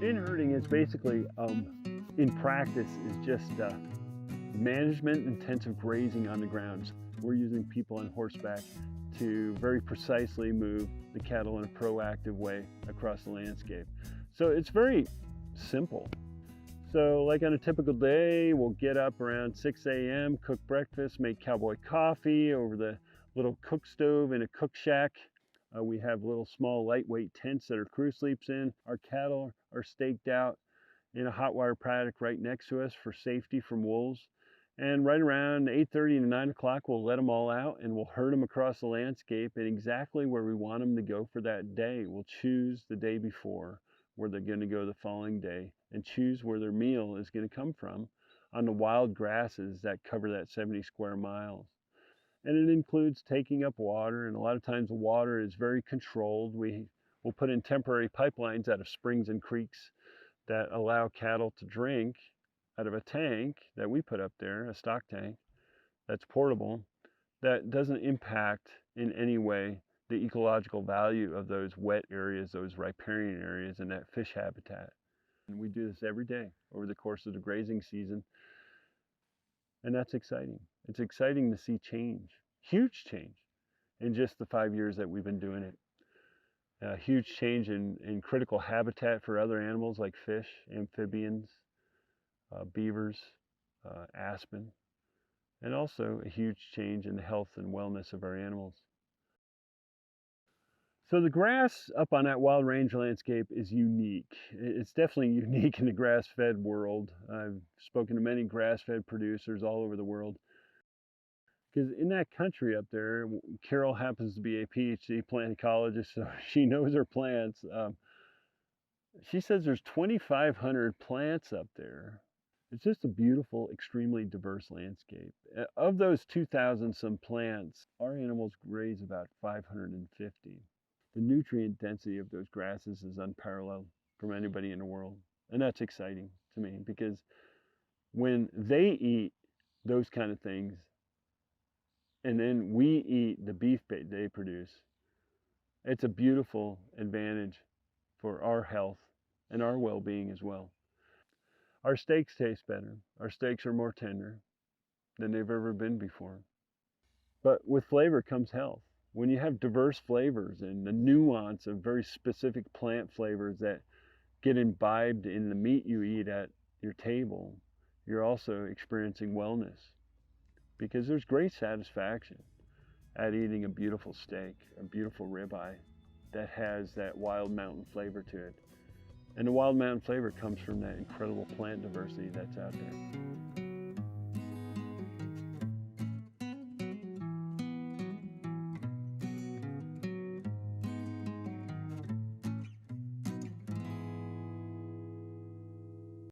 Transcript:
In-herding is basically, in practice, is just management intensive grazing on the grounds. We're using people on horseback to very precisely move the cattle in a proactive way across the landscape. So it's very simple. So like on a typical day, we'll get up around 6 a.m., cook breakfast, make cowboy coffee over the little cook stove in a cook shack. We have little small lightweight tents that our crew sleeps in. Our cattle are staked out in a hot wire paddock right next to us for safety from wolves. And right around 8:30 to 9 o'clock, we'll let them all out and we'll herd them across the landscape and exactly where we want them to go for that day. We'll choose the day before where they're going to go the following day and choose where their meal is going to come from on the wild grasses that cover that 70 square miles. And it includes taking up water, and a lot of times the water is very controlled. We will put in temporary pipelines out of springs and creeks that allow cattle to drink out of a tank that we put up there, a stock tank that's portable, that doesn't impact in any way the ecological value of those wet areas, those riparian areas, and that fish habitat. And we do this every day over the course of the grazing season, and that's exciting. It's exciting to see change, huge change, in just the 5 years that we've been doing it. A huge change in critical habitat for other animals like fish, amphibians, beavers, aspen, and also a huge change in the health and wellness of our animals. So the grass up on that wild range landscape is unique. It's definitely unique in the grass-fed world. I've spoken to many grass-fed producers all over the world. Because in that country up there, Carol happens to be a PhD plant ecologist, so she knows her plants. She says there's 2,500 plants up there. It's just a beautiful, extremely diverse landscape. Of those 2,000 some plants, our animals graze about 550. The nutrient density of those grasses is unparalleled from anybody in the world. And that's exciting to me because when they eat those kind of things, and then we eat the beef they produce, it's a beautiful advantage for our health and our well-being as well. Our steaks taste better. Our steaks are more tender than they've ever been before. But with flavor comes health. When you have diverse flavors and the nuance of very specific plant flavors that get imbibed in the meat you eat at your table, you're also experiencing wellness because there's great satisfaction at eating a beautiful steak, a beautiful ribeye that has that wild mountain flavor to it. And the wild mountain flavor comes from that incredible plant diversity that's out there.